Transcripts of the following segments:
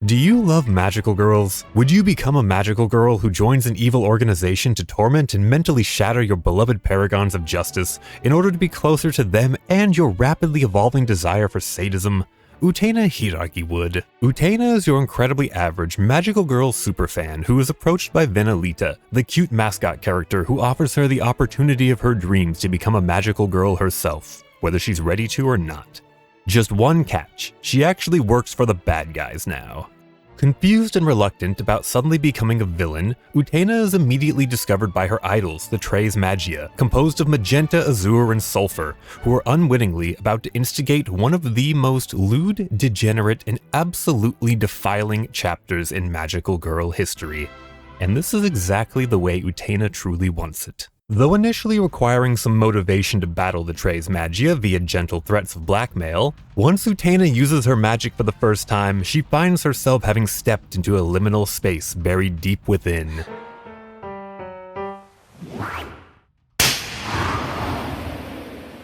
Do you love magical girls? Would you become a magical girl who joins an evil organization to torment and mentally shatter your beloved paragons of justice in order to be closer to them and your rapidly evolving desire for sadism? Utena Hiragi would. Utena is your incredibly average magical girl superfan who is approached by Venalita, the cute mascot character who offers her the opportunity of her dreams to become a magical girl herself, whether she's ready to or not. Just one catch, she actually works for the bad guys now. Confused and reluctant about suddenly becoming a villain, Utena is immediately discovered by her idols, the Tres Magia, composed of magenta, azure, and sulfur, who are unwittingly about to instigate one of the most lewd, degenerate, and absolutely defiling chapters in magical girl history. And this is exactly the way Utena truly wants it. Though initially requiring some motivation to battle the Tres Magia via gentle threats of blackmail, once Utena uses her magic for the first time, she finds herself having stepped into a liminal space buried deep within.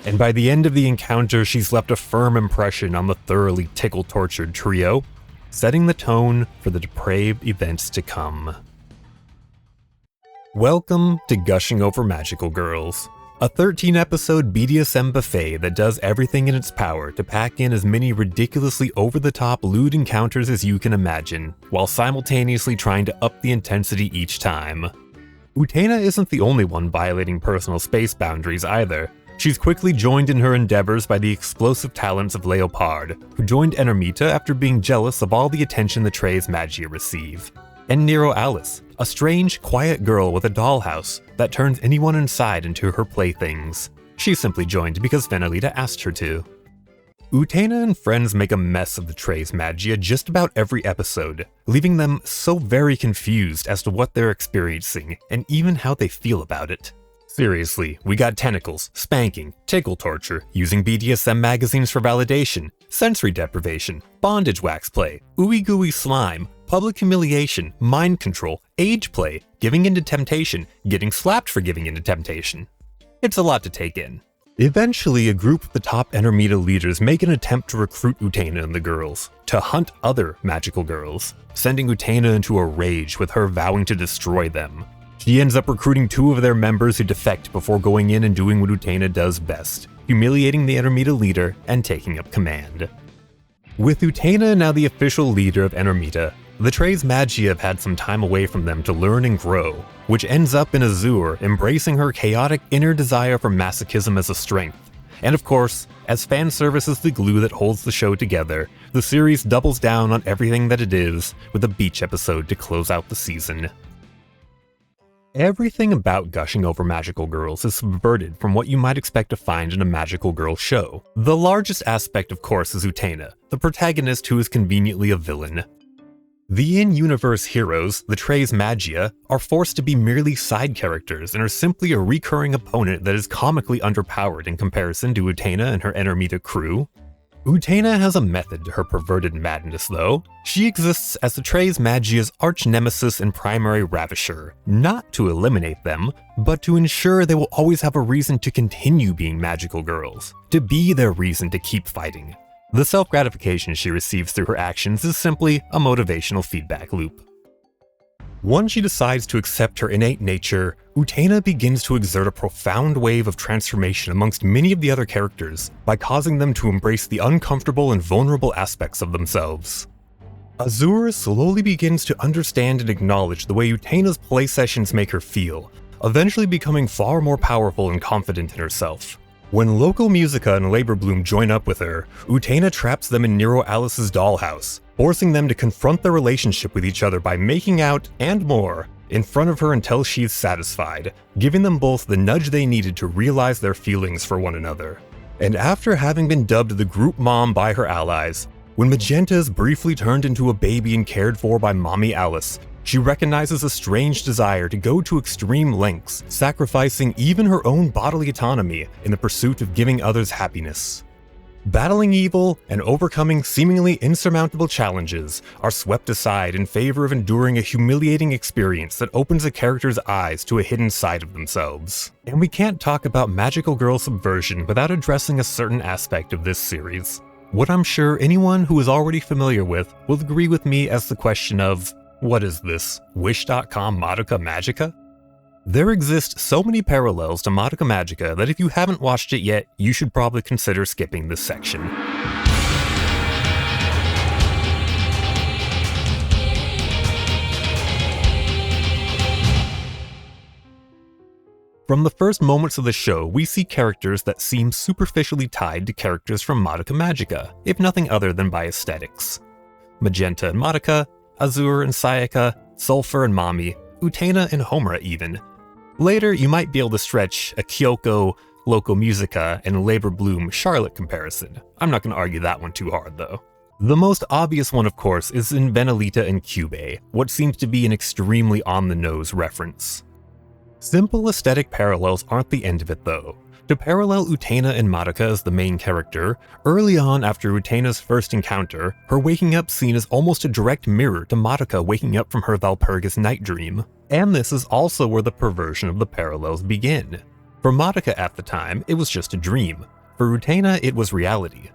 And by the end of the encounter, she's left a firm impression on the thoroughly tickle-tortured trio, setting the tone for the depraved events to come. Welcome to Gushing Over Magical Girls, a 13-episode BDSM buffet that does everything in its power to pack in as many ridiculously over-the-top lewd encounters as you can imagine, while simultaneously trying to up the intensity each time. Utena isn't the only one violating personal space boundaries either. She's quickly joined in her endeavors by the explosive talents of Leopard, who joined Ermita after being jealous of all the attention the Tres Magia receive. And Nero Alice, a strange, quiet girl with a dollhouse that turns anyone inside into her playthings. She simply joined because Venalita asked her to. Utena and friends make a mess of the Tres Magia just about every episode, leaving them so very confused as to what they're experiencing and even how they feel about it. Seriously, we got tentacles, spanking, tickle torture, using BDSM magazines for validation, sensory deprivation, bondage wax play, ooey gooey slime, public humiliation, mind control, age play, giving into temptation, getting slapped for giving into temptation. It's a lot to take in. Eventually, a group of the top Ermita leaders make an attempt to recruit Utena and the girls, to hunt other magical girls, sending Utena into a rage with her vowing to destroy them. She ends up recruiting 2 of their members who defect before going in and doing what Utena does best, humiliating the Ermita leader and taking up command. With Utena now the official leader of Ermita, the Tres Magia have had some time away from them to learn and grow, which ends up in Azure embracing her chaotic inner desire for masochism as a strength. And of course, as fan service is the glue that holds the show together, the series doubles down on everything that it is, with a beach episode to close out the season. Everything about Gushing Over Magical Girls is subverted from what you might expect to find in a magical girl show. The largest aspect, of course, is Utena, the protagonist who is conveniently a villain. The in-universe heroes, the Tres Magia, are forced to be merely side characters and are simply a recurring opponent that is comically underpowered in comparison to Utena and her Ermita crew. Utena has a method to her perverted madness, though. She exists as the Tres Magia's arch-nemesis and primary ravisher, not to eliminate them, but to ensure they will always have a reason to continue being magical girls, to be their reason to keep fighting. The self-gratification she receives through her actions is simply a motivational feedback loop. Once she decides to accept her innate nature, Utena begins to exert a profound wave of transformation amongst many of the other characters by causing them to embrace the uncomfortable and vulnerable aspects of themselves. Azure slowly begins to understand and acknowledge the way Utena's play sessions make her feel, eventually becoming far more powerful and confident in herself. When Local Musica and Labor Bloom join up with her, Utena traps them in Nero Alice's dollhouse, forcing them to confront their relationship with each other by making out, and more, in front of her until she's satisfied, giving them both the nudge they needed to realize their feelings for one another. And after having been dubbed the group mom by her allies, when Magenta is briefly turned into a baby and cared for by Mommy Alice, she recognizes a strange desire to go to extreme lengths, sacrificing even her own bodily autonomy in the pursuit of giving others happiness. Battling evil and overcoming seemingly insurmountable challenges are swept aside in favor of enduring a humiliating experience that opens a character's eyes to a hidden side of themselves. And we can't talk about magical girl subversion without addressing a certain aspect of this series. what I'm sure anyone who is already familiar with will agree with me as the question of, what is this, Wish.com Madoka Magica? There exist so many parallels to Madoka Magica that if you haven't watched it yet, you should probably consider skipping this section. From the first moments of the show, we see characters that seem superficially tied to characters from Madoka Magica, if nothing other than by aesthetics. Magenta and Madoka, Azure and Sayaka, Sulfur and Mami, Utena and Homura even. Later, you might be able to stretch a Kyoko, Loco Musica, and Labor Bloom Charlotte comparison. I'm not going to argue that one too hard though. The most obvious one, of course, is in Benelita and Kyubey, what seems to be an extremely on-the-nose reference. Simple aesthetic parallels aren't the end of it though. To parallel Utena and Madoka as the main character, early on after Utena's first encounter, her waking up scene is almost a direct mirror to Madoka waking up from her Valpurgis night dream. And this is also where the perversion of the parallels begin. For Madoka at the time, it was just a dream. For Utena, it was reality.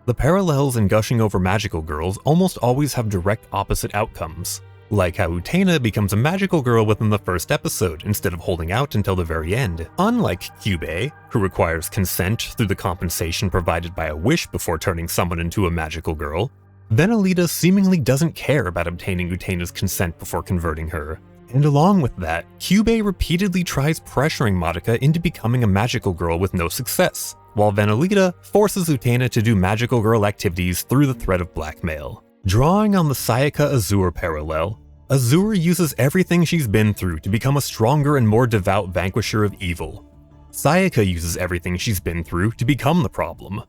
The parallels in Gushing Over Magical Girls almost always have direct opposite outcomes. Like how Utena becomes a magical girl within the first episode instead of holding out until the very end. Unlike Kyubey, who requires consent through the compensation provided by a wish before turning someone into a magical girl, Benelita seemingly doesn't care about obtaining Utena's consent before converting her. And along with that, Kyubey repeatedly tries pressuring Madoka into becoming a magical girl with no success, while Benelita forces Utena to do magical girl activities through the threat of blackmail. Drawing on the Sayaka Azure parallel, Azure uses everything she's been through to become a stronger and more devout vanquisher of evil. Sayaka uses everything she's been through to become the problem.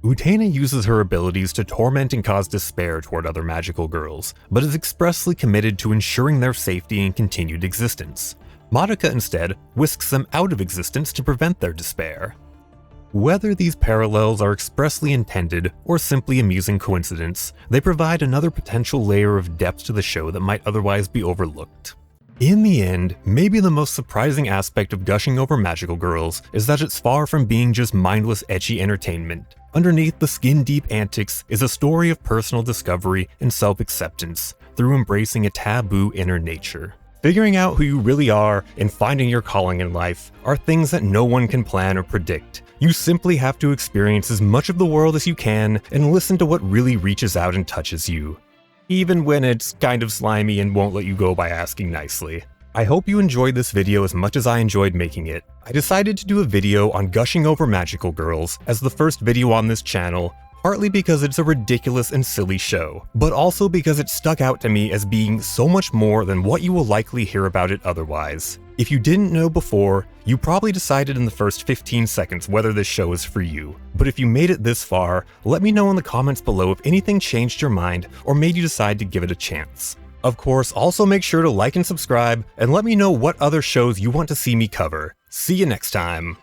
Utena uses her abilities to torment and cause despair toward other magical girls, but is expressly committed to ensuring their safety and continued existence. Madoka instead whisks them out of existence to prevent their despair. Whether these parallels are expressly intended or simply amusing coincidence, they provide another potential layer of depth to the show that might otherwise be overlooked. In the end, maybe the most surprising aspect of Gushing Over Magical Girls is that it's far from being just mindless ecchi entertainment. Underneath the skin-deep antics is a story of personal discovery and self-acceptance through embracing a taboo inner nature. Figuring out who you really are and finding your calling in life are things that no one can plan or predict. You simply have to experience as much of the world as you can and listen to what really reaches out and touches you, even when it's kind of slimy and won't let you go by asking nicely. I hope you enjoyed this video as much as I enjoyed making it. I decided to do a video on Gushing Over Magical Girls as the first video on this channel, partly because it's a ridiculous and silly show, but also because it stuck out to me as being so much more than what you will likely hear about it otherwise. If you didn't know before, you probably decided in the first 15 seconds whether this show is for you. But if you made it this far, let me know in the comments below if anything changed your mind or made you decide to give it a chance. Of course, also make sure to like and subscribe, and let me know what other shows you want to see me cover. See you next time!